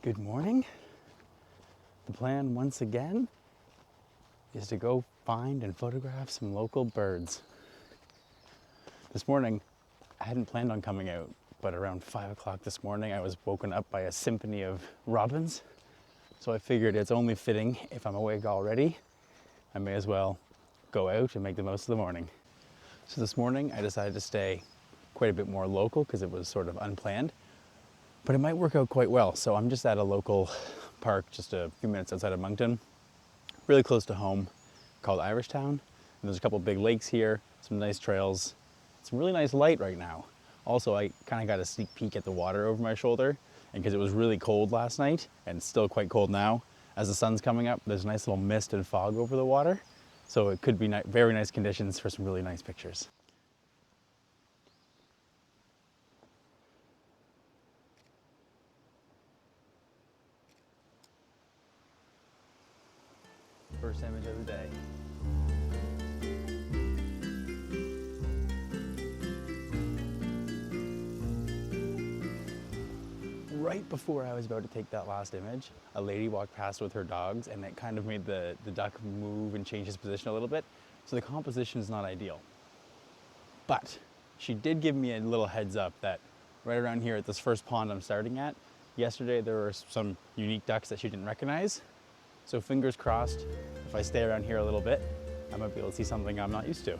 Good morning. The plan once again is to go find and photograph some local birds. This morning, I hadn't planned on coming out, but around 5 o'clock this morning, I was woken up by a symphony of robins. So I figured it's only fitting if I'm awake already, I may as well go out and make the most of the morning. So this morning, I decided to stay quite a bit more local because it was sort of unplanned. But it might work out quite well. So I'm just at a local park just a few minutes outside of Moncton, really close to home, called Irishtown. And there's a couple big lakes here, some nice trails, some really nice light right now. Also, I kind of got a sneak peek at the water over my shoulder, and because it was really cold last night, and it's still quite cold now, as the sun's coming up, there's a nice little mist and fog over the water. So it could be very nice conditions for some really nice pictures. First image of the day. Right before I was about to take that last image, a lady walked past with her dogs, and it kind of made the duck move and change his position a little bit. So the composition is not ideal. But she did give me a little heads up that right around here at this first pond I'm starting at, yesterday there were some unique ducks that she didn't recognize. So fingers crossed, if I stay around here a little bit, I might be able to see something I'm not used to.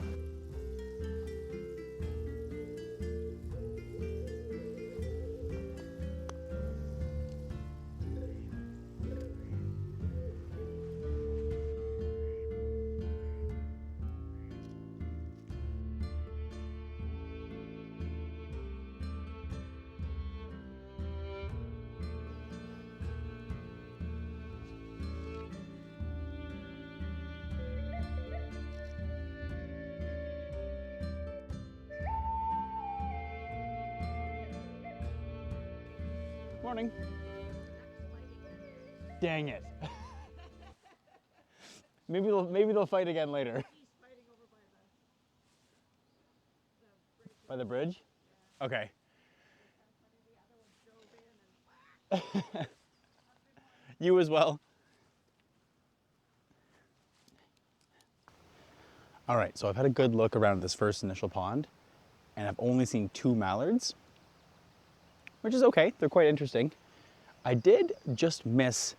Morning. Dang it. maybe they'll fight again later. By the bridge? Yeah. Okay. You as well. All right, so I've had a good look around this first initial pond, and I've only seen 2 mallards, which is okay. They're quite interesting. I did just miss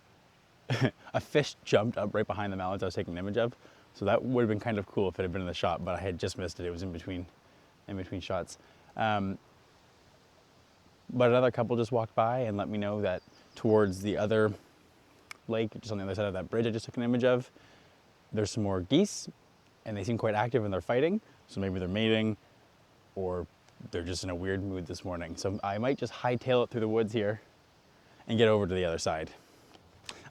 a fish jumped up right behind the mallards I was taking an image of. So that would have been kind of cool if it had been in the shot, but I had just missed it. It was in between shots. But another couple just walked by and let me know that towards the other lake, just on the other side of that bridge I just took an image of, there's some more geese, and they seem quite active and they're fighting. So maybe they're mating, or they're just in a weird mood this morning. So I might just hightail it through the woods here and get over to the other side.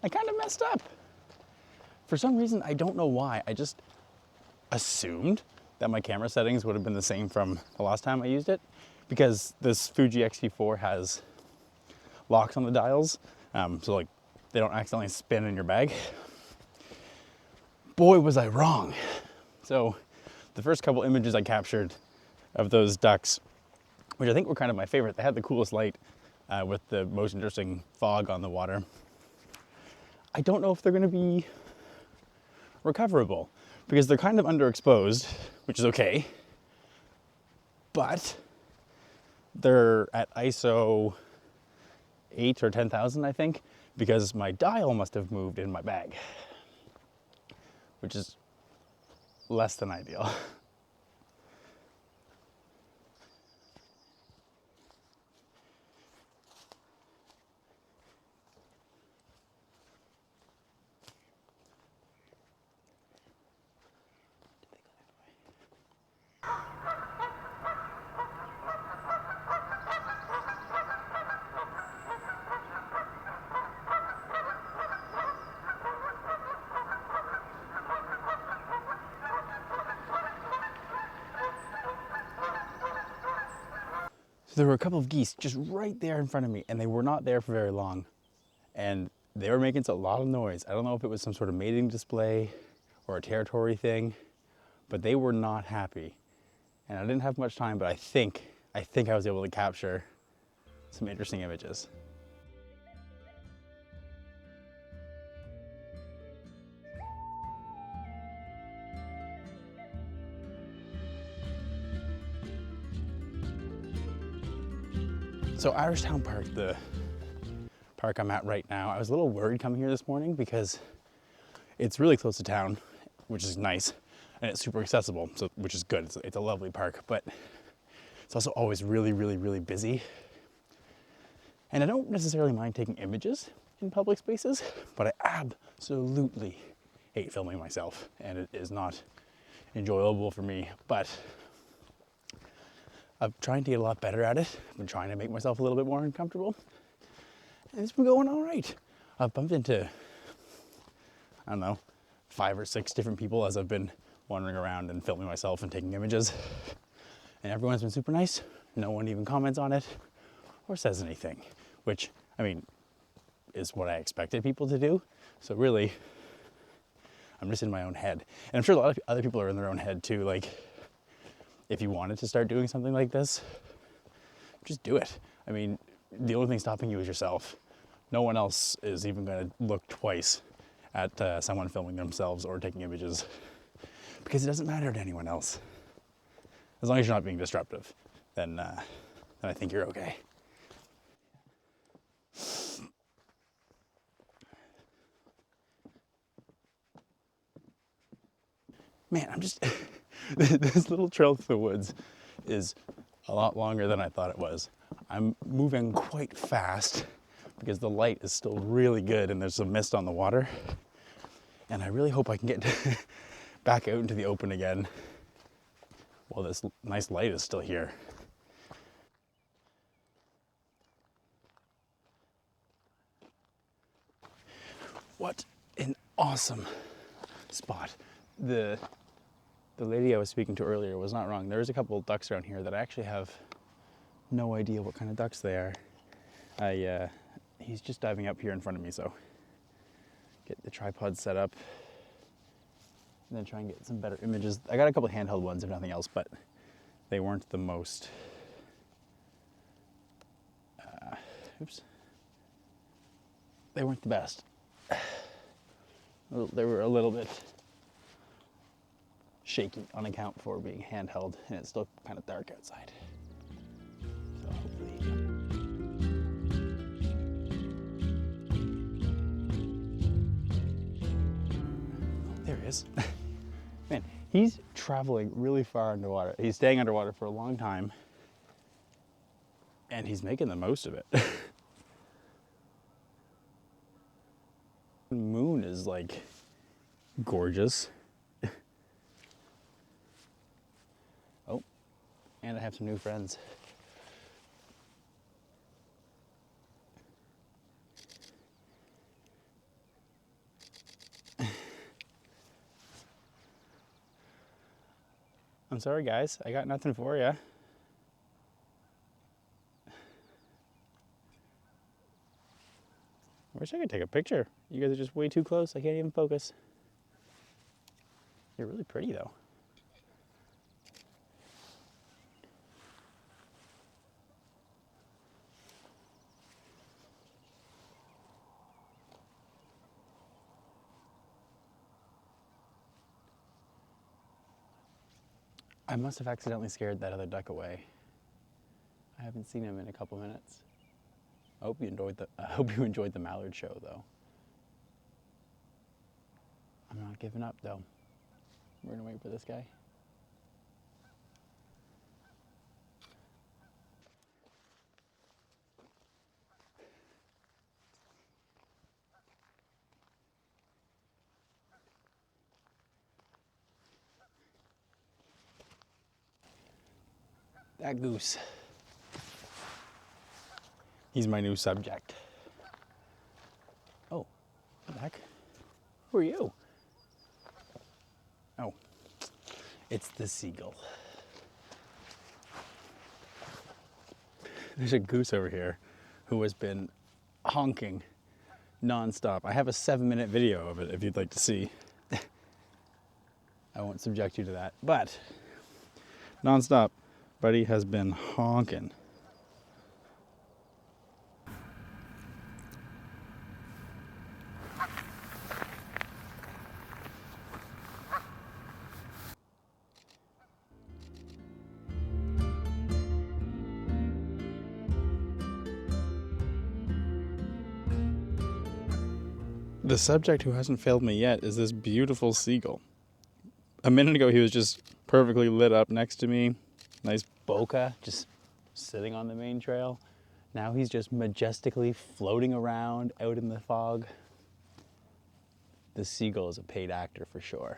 I kind of messed up. For some reason, I don't know why, I just assumed that my camera settings would have been the same from the last time I used it, because this Fuji X-T4 has locks on the dials, so like they don't accidentally spin in your bag. Boy, was I wrong. So the first couple images I captured of those ducks, which I think were kind of my favorite. They had the coolest light with the most interesting fog on the water. I don't know if they're going to be recoverable because they're kind of underexposed, which is okay, but they're at ISO 8 or 10,000, I think, because my dial must have moved in my bag, which is less than ideal. So there were a couple of geese just right there in front of me, and they were not there for very long. And they were making a lot of noise. I don't know if it was some sort of mating display or a territory thing, but they were not happy. And I didn't have much time, but I think I was able to capture some interesting images. So Irishtown Park, the park I'm at right now, I was a little worried coming here this morning because it's really close to town, which is nice, and it's super accessible, so which is good. It's a lovely park, but it's also always really, really, really busy. And I don't necessarily mind taking images in public spaces, but I absolutely hate filming myself, and it is not enjoyable for me. But I'm trying to get a lot better at it. I've been trying to make myself a little bit more uncomfortable, and it's been going all right. I've bumped into, I don't know, 5 or 6 different people as I've been wandering around and filming myself and taking images, and everyone's been super nice. No one even comments on it or says anything, which, I mean, is what I expected people to do. So really, I'm just in my own head. And I'm sure a lot of other people are in their own head too. Like, if you wanted to start doing something like this, just do it. I mean, the only thing stopping you is yourself. No one else is even gonna look twice at someone filming themselves or taking images, because it doesn't matter to anyone else. As long as you're not being disruptive, then I think you're okay. Man, I'm just, this little trail through the woods is a lot longer than I thought it was. I'm moving quite fast because the light is still really good and there's some mist on the water. And I really hope I can get back out into the open again while this nice light is still here. What an awesome spot. The lady I was speaking to earlier was not wrong. There's a couple of ducks around here that I actually have no idea what kind of ducks they are. He's just diving up here in front of me, so get the tripod set up and then try and get some better images. I got a couple of handheld ones if nothing else, but they weren't the most, they weren't the best. They were a little bit shaky on account for being handheld, and it's still kind of dark outside. So hopefully. Oh, there he is. Man, he's traveling really far underwater. He's staying underwater for a long time, and he's making the most of it. The moon is like gorgeous. Oh, and I have some new friends. I'm sorry guys, I got nothing for you. I wish I could take a picture. You guys are just way too close. I can't even focus. You're really pretty though. I must have accidentally scared that other duck away. I haven't seen him in a couple minutes. I hope you enjoyed the Mallard show though. I'm not giving up though. We're gonna wait for this guy. That goose. He's my new subject. Oh, back. Who are you? Oh, it's the seagull. There's a goose over here who has been honking nonstop. I have a 7-minute video of it if you'd like to see. I won't subject you to that, but nonstop, buddy has been honking. The subject who hasn't failed me yet is this beautiful seagull. A minute ago, he was just perfectly lit up next to me. Nice bokeh, just sitting on the main trail. Now he's just majestically floating around out in the fog. The seagull is a paid actor for sure.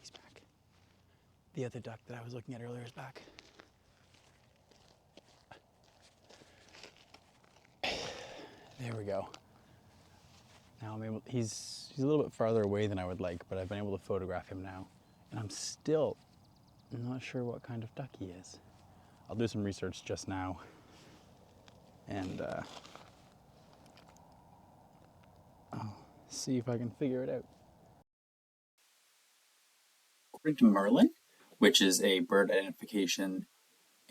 He's back. The other duck that I was looking at earlier is back. There we go. Now I'm able, he's a little bit farther away than I would like, but I've been able to photograph him now. And I'm still not sure what kind of duck he is. I'll do some research just now. And I'll see if I can figure it out. According to Merlin, which is a bird identification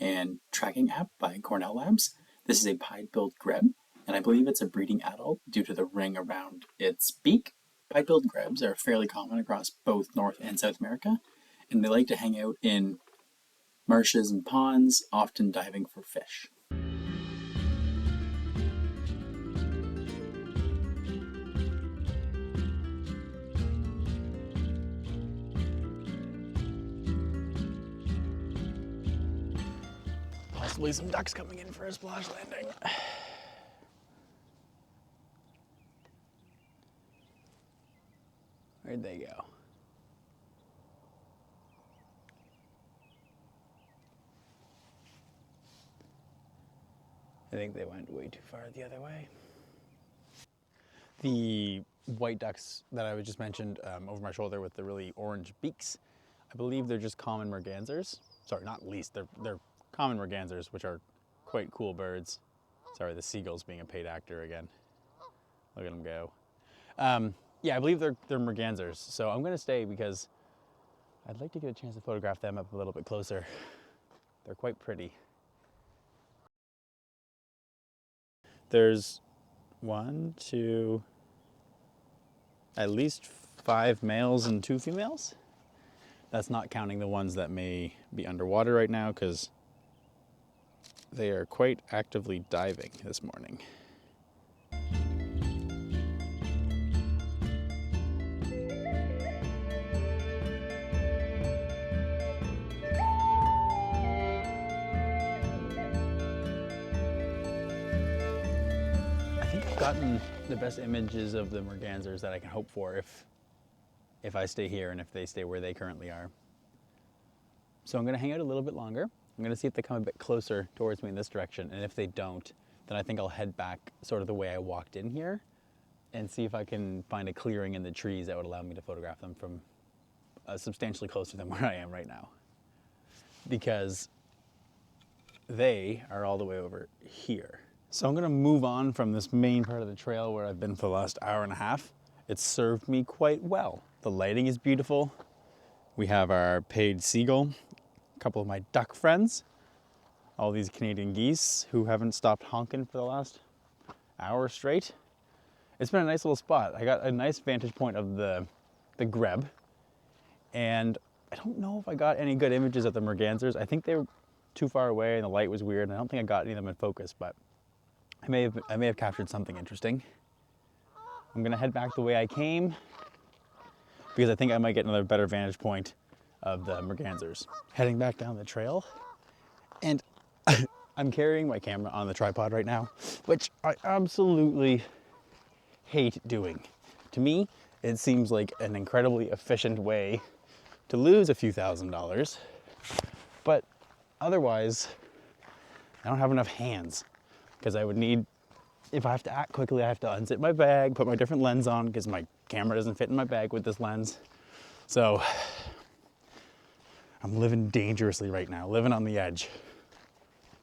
and tracking app by Cornell Labs, this is a pied-billed greb, and I believe it's a breeding adult due to the ring around its beak. Pied-billed grebs are fairly common across both North and South America, and they like to hang out in marshes and ponds, often diving for fish. Possibly some ducks coming in for a splash landing. Where'd they go? I think they went way too far the other way. The white ducks that I just mentioned over my shoulder with the really orange beaks, I believe they're just common mergansers. Sorry, not least, they're common mergansers, which are quite cool birds. Sorry, the seagull's being a paid actor again. Look at them go. Yeah, I believe they're mergansers, so I'm gonna stay because I'd like to get a chance to photograph them up a little bit closer. They're quite pretty. There's at least 5 males and 2 females. That's not counting the ones that may be underwater right now because they are quite actively diving this morning. I think I've gotten the best images of the mergansers that I can hope for if I stay here and if they stay where they currently are. So I'm gonna hang out a little bit longer. I'm gonna see if they come a bit closer towards me in this direction, and if they don't, then I think I'll head back sort of the way I walked in here and see if I can find a clearing in the trees that would allow me to photograph them from substantially closer than where I am right now. Because they are all the way over here. So I'm gonna move on from this main part of the trail where I've been for the last hour and a half. It's served me quite well. The lighting is beautiful. We have our paid seagull, a couple of my duck friends, all these Canadian geese who haven't stopped honking for the last hour straight. It's been a nice little spot. I got a nice vantage point of the greb, and I don't know if I got any good images of the mergansers. I think they were too far away and the light was weird, and I don't think I got any of them in focus, but I may have captured something interesting. I'm gonna head back the way I came because I think I might get another better vantage point of the mergansers. Heading back down the trail, and I'm carrying my camera on the tripod right now, which I absolutely hate doing. To me, it seems like an incredibly efficient way to lose a few $1,000s, but otherwise, I don't have enough hands because I would need, if I have to act quickly, I have to unzip my bag, put my different lens on because my camera doesn't fit in my bag with this lens. So I'm living dangerously right now, living on the edge.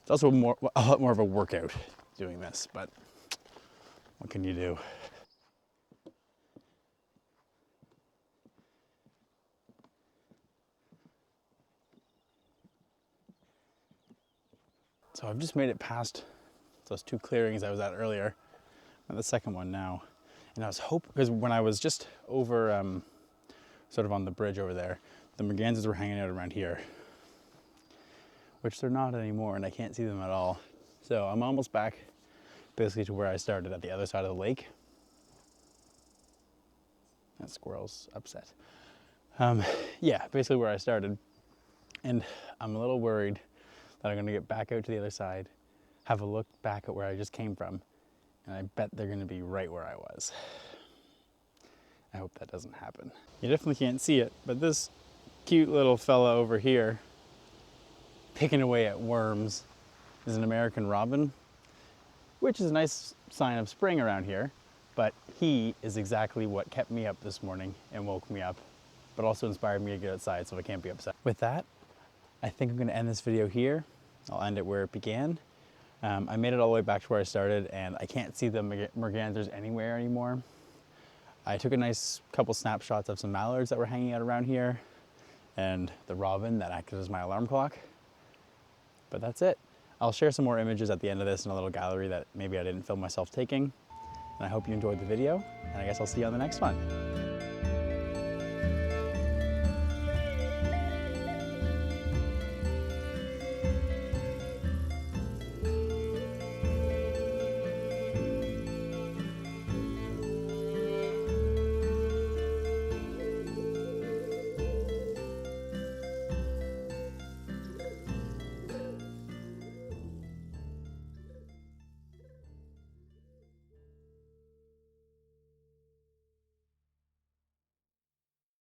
It's also a lot more of a workout doing this, but what can you do? So I've just made it past those 2 clearings I was at earlier, and the second one now. And I was hoping, because when I was just over, sort of on the bridge over there, the Mergansers were hanging out around here, which they're not anymore, and I can't see them at all. So I'm almost back basically to where I started at the other side of the lake. That squirrel's upset. Yeah, basically where I started. And I'm a little worried that I'm gonna get back out to the other side, have a look back at where I just came from, and I bet they're gonna be right where I was. I hope that doesn't happen. You definitely can't see it, but this cute little fella over here, picking away at worms, is an American robin, which is a nice sign of spring around here, but he is exactly what kept me up this morning and woke me up, but also inspired me to get outside, so I can't be upset. With that, I think I'm gonna end this video here. I'll end it where it began. I made it all the way back to where I started, and I can't see the Mergansers anywhere anymore. I took a nice couple snapshots of some mallards that were hanging out around here, and the robin that acted as my alarm clock. But that's it. I'll share some more images at the end of this in a little gallery that maybe I didn't film myself taking. And I hope you enjoyed the video, and I guess I'll see you on the next one.